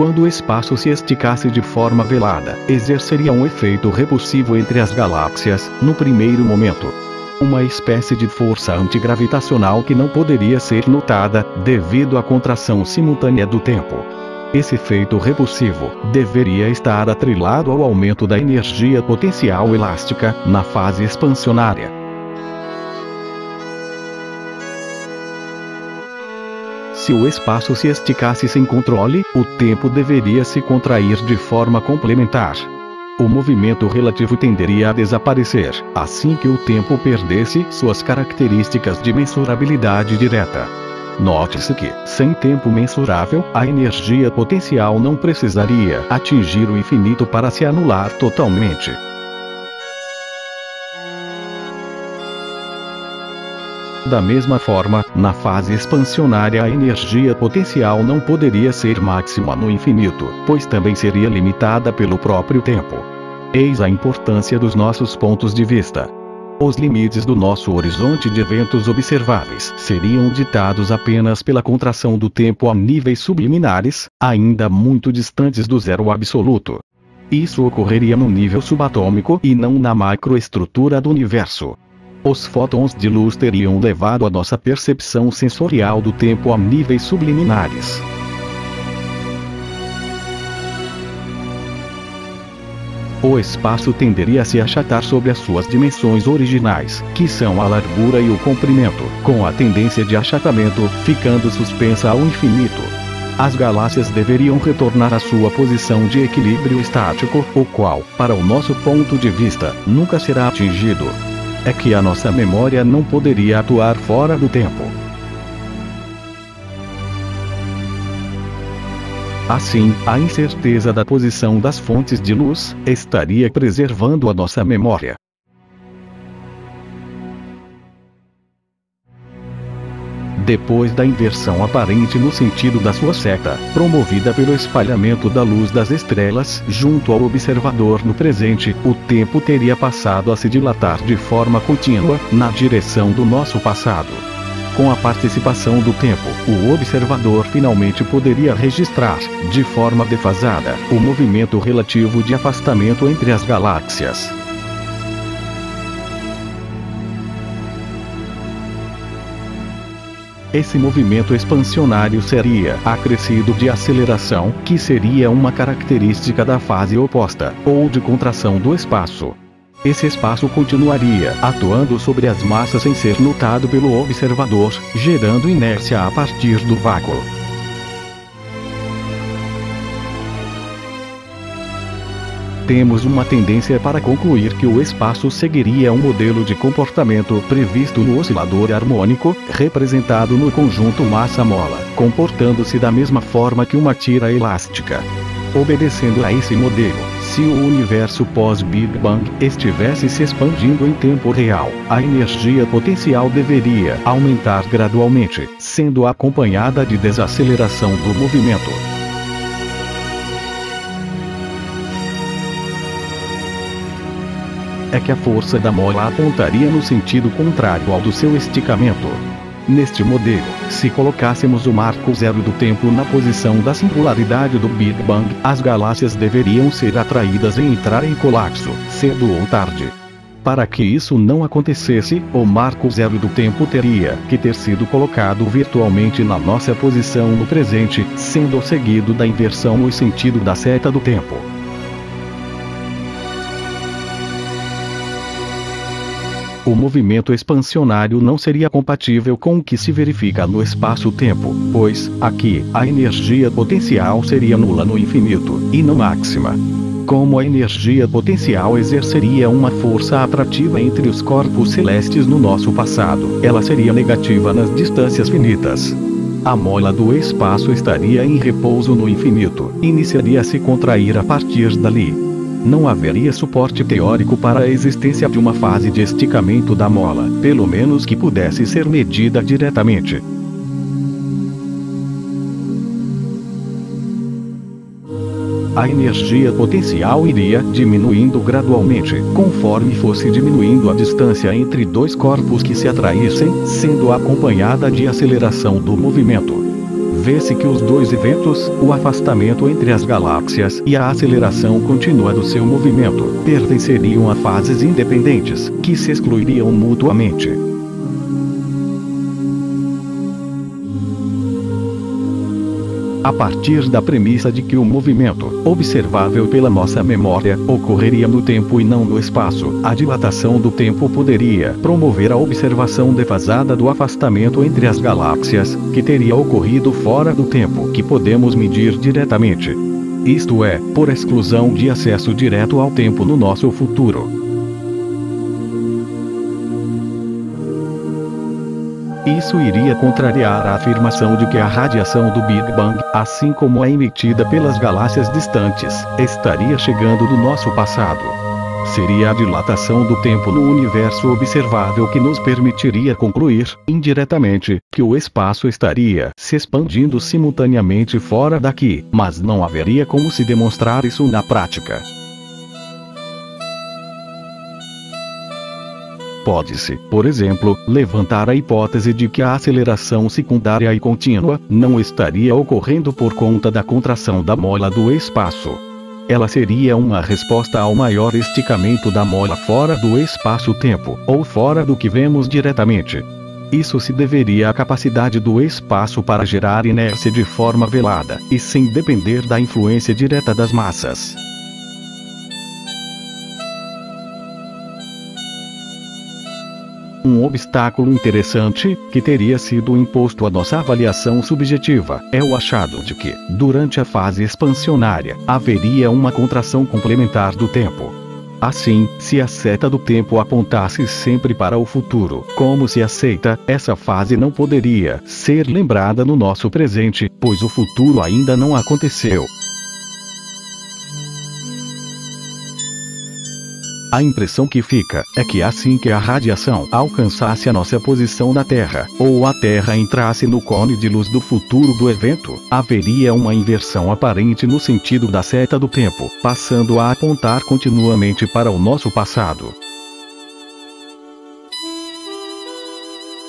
quando o espaço se esticasse de forma velada, exerceria um efeito repulsivo entre as galáxias, no primeiro momento. Uma espécie de força antigravitacional que não poderia ser notada, devido à contração simultânea do tempo. Esse efeito repulsivo deveria estar atrelado ao aumento da energia potencial elástica, na fase expansionária. Se o espaço se esticasse sem controle, o tempo deveria se contrair de forma complementar. O movimento relativo tenderia a desaparecer, assim que o tempo perdesse suas características de mensurabilidade direta. Note-se que, sem tempo mensurável, a energia potencial não precisaria atingir o infinito para se anular totalmente. Da mesma forma, na fase expansionária a energia potencial não poderia ser máxima no infinito, pois também seria limitada pelo próprio tempo. Eis a importância dos nossos pontos de vista. Os limites do nosso horizonte de eventos observáveis seriam ditados apenas pela contração do tempo a níveis subliminares, ainda muito distantes do zero absoluto. Isso ocorreria no nível subatômico e não na macroestrutura do universo. Os fótons de luz teriam levado a nossa percepção sensorial do tempo a níveis subliminares. O espaço tenderia a se achatar sobre as suas dimensões originais, que são a largura e o comprimento, com a tendência de achatamento, ficando suspensa ao infinito. As galáxias deveriam retornar à sua posição de equilíbrio estático, o qual, para o nosso ponto de vista, nunca será atingido. É que a nossa memória não poderia atuar fora do tempo. Assim, a incerteza da posição das fontes de luz estaria preservando a nossa memória. Depois da inversão aparente no sentido da sua seta, promovida pelo espalhamento da luz das estrelas junto ao observador no presente, o tempo teria passado a se dilatar de forma contínua, na direção do nosso passado. Com a participação do tempo, o observador finalmente poderia registrar, de forma defasada, o movimento relativo de afastamento entre as galáxias. Esse movimento expansionário seria acrescido de aceleração, que seria uma característica da fase oposta, ou de contração do espaço. Esse espaço continuaria atuando sobre as massas sem ser notado pelo observador, gerando inércia a partir do vácuo. Temos uma tendência para concluir que o espaço seguiria um modelo de comportamento previsto no oscilador harmônico, representado no conjunto massa-mola, comportando-se da mesma forma que uma tira elástica. Obedecendo a esse modelo, se o universo pós-Big Bang estivesse se expandindo em tempo real, a energia potencial deveria aumentar gradualmente, sendo acompanhada de desaceleração do movimento. É que a força da mola apontaria no sentido contrário ao do seu esticamento. Neste modelo, se colocássemos o marco zero do tempo na posição da singularidade do Big Bang, as galáxias deveriam ser atraídas e entrar em colapso, cedo ou tarde. Para que isso não acontecesse, o marco zero do tempo teria que ter sido colocado virtualmente na nossa posição no presente, sendo seguido da inversão no sentido da seta do tempo. O movimento expansionário não seria compatível com o que se verifica no espaço-tempo, pois, aqui, a energia potencial seria nula no infinito, e não máxima. Como a energia potencial exerceria uma força atrativa entre os corpos celestes no nosso passado, ela seria negativa nas distâncias finitas. A mola do espaço estaria em repouso no infinito, iniciaria a se contrair a partir dali. Não haveria suporte teórico para a existência de uma fase de esticamento da mola, pelo menos que pudesse ser medida diretamente. A energia potencial iria diminuindo gradualmente, conforme fosse diminuindo a distância entre dois corpos que se atraíssem, sendo acompanhada de aceleração do movimento. vê-se que os dois eventos, o afastamento entre as galáxias e a aceleração contínua do seu movimento, pertenceriam a fases independentes, que se excluiriam mutuamente. A partir da premissa de que o movimento, observável pela nossa memória, ocorreria no tempo e não no espaço, a dilatação do tempo poderia promover a observação defasada do afastamento entre as galáxias, que teria ocorrido fora do tempo que podemos medir diretamente. Isto é, por exclusão de acesso direto ao tempo no nosso futuro. Isso iria contrariar a afirmação de que a radiação do Big Bang, assim como a emitida pelas galáxias distantes, estaria chegando do nosso passado. Seria a dilatação do tempo no universo observável que nos permitiria concluir, indiretamente, que o espaço estaria se expandindo simultaneamente fora daqui, mas não haveria como se demonstrar isso na prática. Pode-se, por exemplo, levantar a hipótese de que a aceleração secundária e contínua não estaria ocorrendo por conta da contração da mola do espaço. Ela seria uma resposta ao maior esticamento da mola fora do espaço-tempo, ou fora do que vemos diretamente. Isso se deveria à capacidade do espaço para gerar inércia de forma velada, e sem depender da influência direta das massas. Um obstáculo interessante, que teria sido imposto à nossa avaliação subjetiva, é o achado de que, durante a fase expansionária, haveria uma contração complementar do tempo. Assim, se a seta do tempo apontasse sempre para o futuro, como se aceita, essa fase não poderia ser lembrada no nosso presente, pois o futuro ainda não aconteceu. A impressão que fica é que assim que a radiação alcançasse a nossa posição na Terra, ou a Terra entrasse no cone de luz do futuro do evento, haveria uma inversão aparente no sentido da seta do tempo, passando a apontar continuamente para o nosso passado.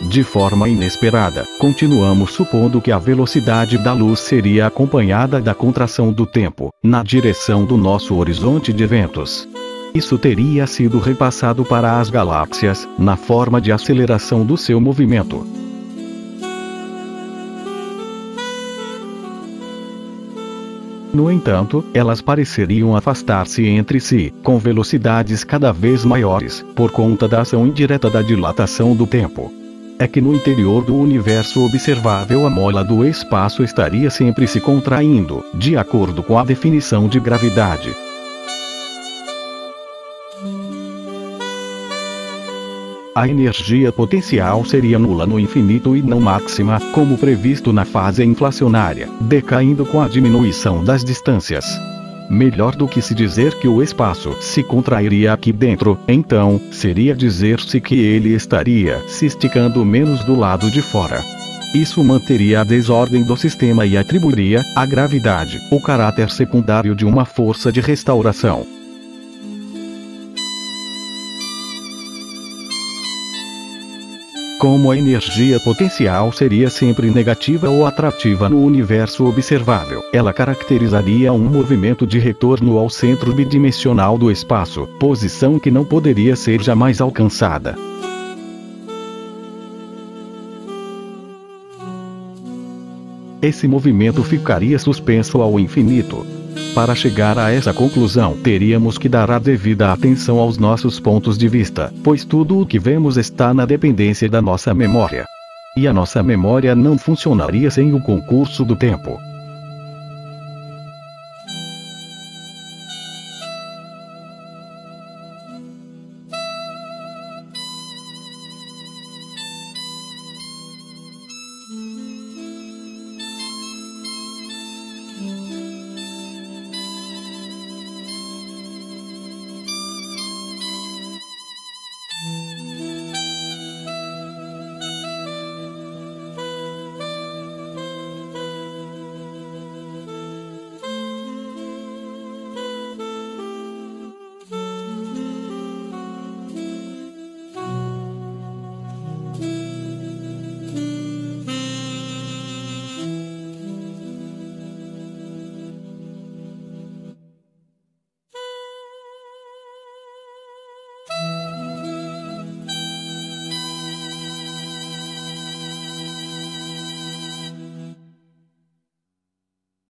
De forma inesperada, continuamos supondo que a velocidade da luz seria acompanhada da contração do tempo, na direção do nosso horizonte de eventos. Isso teria sido repassado para as galáxias, na forma de aceleração do seu movimento. No entanto, elas pareceriam afastar-se entre si, com velocidades cada vez maiores, por conta da ação indireta da dilatação do tempo. É que no interior do universo observável a mola do espaço estaria sempre se contraindo, de acordo com a definição de gravidade. A energia potencial seria nula no infinito e não máxima, como previsto na fase inflacionária, decaindo com a diminuição das distâncias. Melhor do que se dizer que o espaço se contrairia aqui dentro, então, seria dizer-se que ele estaria se esticando menos do lado de fora. Isso manteria a desordem do sistema e atribuiria à gravidade o caráter secundário de uma força de restauração. Como a energia potencial seria sempre negativa ou atrativa no universo observável, ela caracterizaria um movimento de retorno ao centro bidimensional do espaço, posição que não poderia ser jamais alcançada. Esse movimento ficaria suspenso ao infinito. Para chegar a essa conclusão, teríamos que dar a devida atenção aos nossos pontos de vista, pois tudo o que vemos está na dependência da nossa memória. E a nossa memória não funcionaria sem o concurso do tempo.